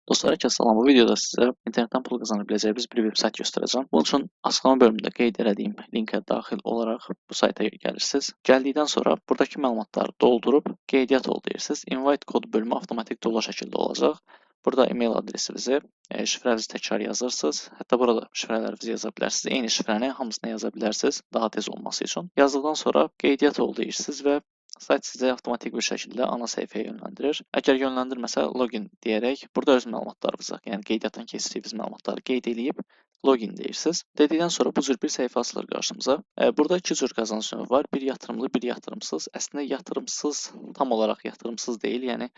Dostlar, hər kəsə salam. Bu videoda sizə internetdən pul qazana biləcəyiniz bir veb-sayt göstərəcəm. Bunun üçün açıqlama bölümündə qeyd etdiyim linkə daxil olaraq bu sayta gəlirsiniz. Gəldikdən sonra buradakı məlumatları doldurub qeydiyyat ol deyirsiniz. Invite kod bölümü avtomatik dolu şəkildə olacaq. Burada e-mail adresinizi, şifrənizi təkrar yazırsınız. Hətta burada şifrələrinizi yaza bilərsiniz. Eyni şifrəni hamısına yaza bilərsiniz daha tez olması üçün. Yazdıqdan sonra qeydiyyat ol deyirsiniz və sayt sizə avtomatik bir şəkildə ana səhifəyə yönləndirir. Əgər yönləndirməsə login deyərək burada öz məlumatlarınızı, yəni qeydiyyatdan keçirdiyiniz məlumatları qeyd edib login deyirsiniz. Dedikdən sonra bu cür bir səhifə açılır qarşımıza. Burada iki cür qazanc növü var. Bir yatırımlı, bir yatırımsız. Əslində yatırımsız tam olaraq yatırımsız deyil. Yəni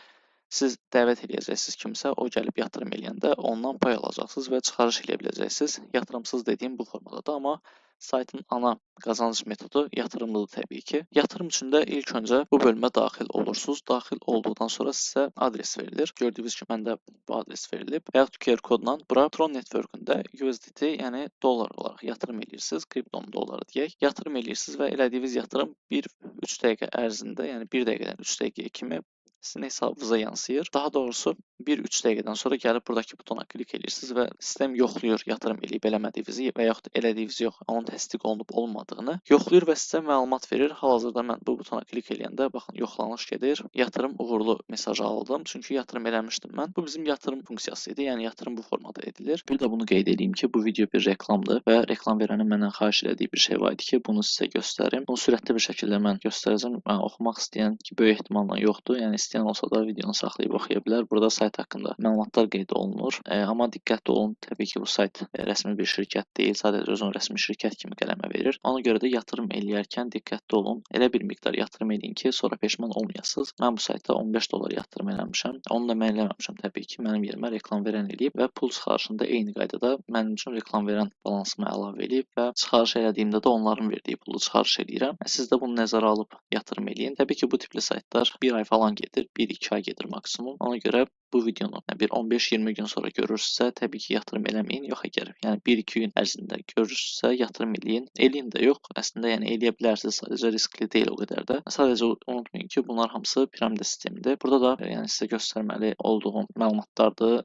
siz dəvət edəcəksiniz kimsə, o gəlib yatırım eləyəndə ondan pay alacaqsınız və çıxarış edə biləcəksiniz. Yatırımsız dediyim bu formadadır, amma saytın ana qazanc metodu yatırımlıdır təbii ki. Yatırım üçün də ilk öncə bu bölümə daxil olursunuz. Daxil olduqdan sonra sizə adres verilir. Gördüyünüz kimi məndə bu adres verilib. Və yaxud QR kodla bura Tron Network-ündə USDT, yəni dollar olaraq yatırım edirsiniz. Kriptonun dolları deyək. Yatırım edirsiniz və elədiyiniz yatırım 1-3 dəqiqə ərzində, yəni 1 dəqiqədən 3 dəqiqəyə kimi sizin hesabınıza yansıyır. Daha doğrusu 1-3 dəqiqədən sonra gəlib buradakı butona klik edirsiniz və sistem yoxlayır yatırım eləyib eləmədiyinizi və yaxud elədiyiniz yox, onun təsdiq olunub olmadığını yoxlayır və sizə məlumat verir. Hal-hazırda mən bu butona klik eləyəndə baxın yoxlanış gedir. Yatırım uğurlu mesajı aldım. Çünki yatırım eləmişdim mən. Bu bizim yatırım funksiyası idi. Yəni yatırım bu formada edilir. Bir də bunu qeyd edeyim ki, bu video bir reklamdır və reklam verənin məndən xahiş etdiyi bir şey var idi ki, bunu sizə göstərim. Bunu sürətli bir şəkildə mən göstərəcəm. Yəni oxumaq istəyən ki, böyük ehtimalla yoxdur. Yəni istəyən olsa da videonu saxlayıb oxuya bilər. Burada sayt haqqında məlumatlar qeyd olunur. Amma diqqətli olun, təbii ki, bu sayt rəsmi bir şirkət deyil, sadəcə özünü rəsmi şirkət kimi qələmə verir. Ona görə də yatırım eləyərkən diqqətli olun. Elə bir miqdar yatırım edin ki, sonra peşman olmayasınız. Mən bu sayta 15 dollar yatırım eləmişəm. Onu da mən eləməmişəm təbii ki, mənim yerimə reklam verən eləyib və pul çıxarışında eyni qaydada mənim üçün reklam verən balansıma əlavə eləyib və çıxarış elədiyimdə də onların verdiyi pulu çıxarış eləyirəm. Siz də bunu nəzərə alıb yatırım eləyin. Təbii ki, bu tipli saytlar bir ay falan gedir, 1-2 ay gedir maksimum. Ona görə bu videonu bir 15-20 gün sonra görürsünüzsə, təbii ki, yatırım eləməyin. Yox, əgər yəni 1-2 gün ərzində görürsünüzsə, yatırım eləyin. Eləyin də yox. Əslində yəni eləyə bilərsiniz, sadəcə riskli deyil o qədər də. Sadəcə unutmayın ki, bunlar hamısı piramida sistemidir. Burada da yəni sizə göstərməli olduğum məlumatlardır.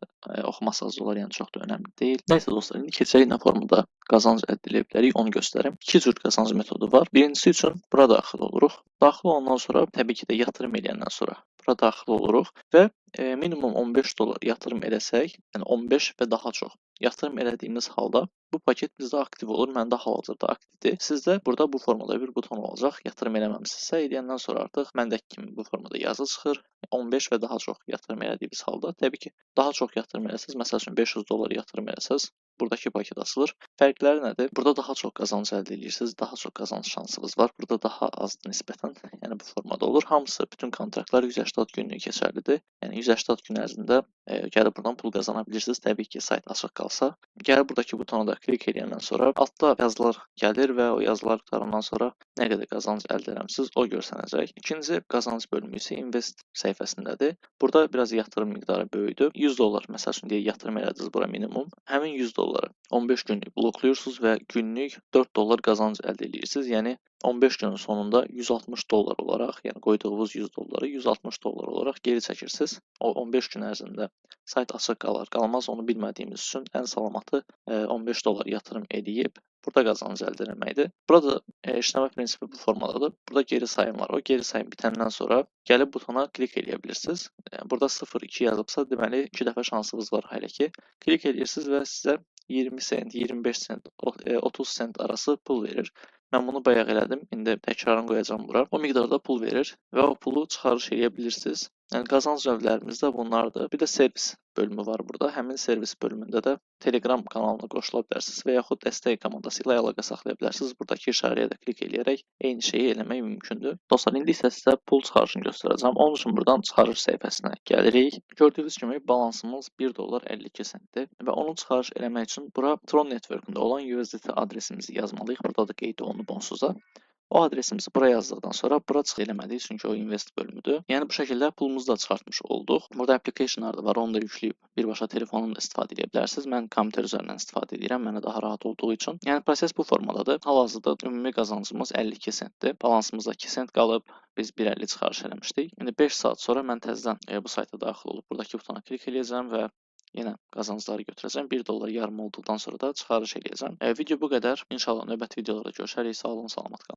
Oxumasanız olar, yəni çox da önəmli deyil. Nəysə dostlar, indi keçək nə formada qazanc əldə edə bilərik, onu göstərim. İki cür qazanc metodu var. Birincisi üçün bura daxil oluruq. Daxil olandan sonra təbii ki də yatırım eləyəndən sonra bura daxil oluruq və minimum 15 dollar yatırım eləsək, yəni 15 və daha çox yatırım elədiyimiz halda bu paket bizdə aktiv olur. Məndə hal-hazırda aktivdir. Sizdə burada bu formada bir buton olacaq. Yatırım eləməmisinizsə, eləyəndən sonra artıq məndəki kimi bu formada yazı çıxır. 15 və daha çox yatırım elədiyiniz halda, təbii ki, daha çox yatırım eləsəz, məsəl üçün 500 dollar yatırım eləsəz, buradakı paket açılır. Fərqləri nədir? Burada daha çox qazanc əldə edirsiniz, daha çox qazanc şansınız var. Burada daha azdır nisbətən, yəni bu formada olur. Hamısı, bütün kontraktlar 180 günlük keçərlidir. Yəni 180 gün ərzində gəlib buradan pul qazana bilirsiniz. Təbii ki, sayt açıq qalsa. Gəlib buradakı butona da klik edəndən sonra altda yazılar gəlir və o yazılar qutarandan sonra nə qədər qazanc əldə etmisiniz o görsənəcək. İkinci qazanc bölümü isə invest səhifəsindədir. Burada biraz yatırım miqdarı böyüdür. 100 dollar məsəl üçün deyə yatırım elədiniz bura minimum. Həmin 100 dolları 15 günlük bloklayırsınız və günlük 4 dollar qazanc əldə edirsiniz. Yəni 15 günün sonunda 160 dollar olaraq, yəni qoyduğunuz 100 dolları 160 dollar olaraq geri çəkirsiniz. O 15 gün ərzində sayt açıq qalar, qalmaz onu bilmədiyimiz üçün ən salamatı 15 dollar yatırım edib burada qazanc əldə etməkdir. Burada işləmə prinsipi bu formadadır. Burada geri sayım var. O geri sayım bitəndən sonra gəlib butona klik edə bilirsiniz. Burada 0-2 yazıbsa, deməli 2 dəfə şansınız var hələ ki. Klik edirsiniz və sizə 20 sent, 25 sent, 30 sent arası pul verir. Mən bunu bayaq elədim. İndi təkrarını qoyacağam bura. O miqdarda pul verir və o pulu çıxarış edə bilirsiniz. Yəni qazanc növlərimiz də bunlardır. Bir də servis bölümü var burada. Həmin servis bölümündə də Telegram kanalına qoşula bilərsiniz və yaxud dəstək komandası ilə əlaqə saxlaya bilərsiniz. Buradakı işarəyə də klik edərək eyni şeyi eləmək mümkündür. Dostlar, indi isə sizə pul çıxarışını göstərəcəm. Onun üçün buradan çıxarış səhifəsinə gəlirik. Gördüyünüz kimi balansımız 1 dollar 52 sentdir və onu çıxarış eləmək üçün bura Tron Network-ündə olan USDT adresimizi yazmalıyıq. Burada da qeyd olunub onsuz da. O adresimizi bura yazdıqdan sonra bura çıx eləmədik, çünki o invest bölümüdür. Yəni bu şəkildə pulumuzu da çıxartmış olduq. Burada applicationlar da var, onu da yükləyib birbaşa telefonumla istifadə edə bilərsiniz. Mən kompüter üzərindən istifadə edirəm, mənə daha rahat olduğu üçün. Yəni proses bu formadadır. Hal-hazırda ümumi qazancımız 52 sentdir. Balansımızda 2 sent qalıb, biz 1.50 çıxarış eləmişdik. İndi 5 saat sonra mən təzədən bu sayta daxil olub buradakı butona klik edəcəm və yenə qazancları götürəcəm. 1 dollar yarım olduqdan sonra da çıxarış eləyəcəm. Video bu qədər. İnşallah növbəti videolarda görüşərik. Sağ olun, salamat qalın.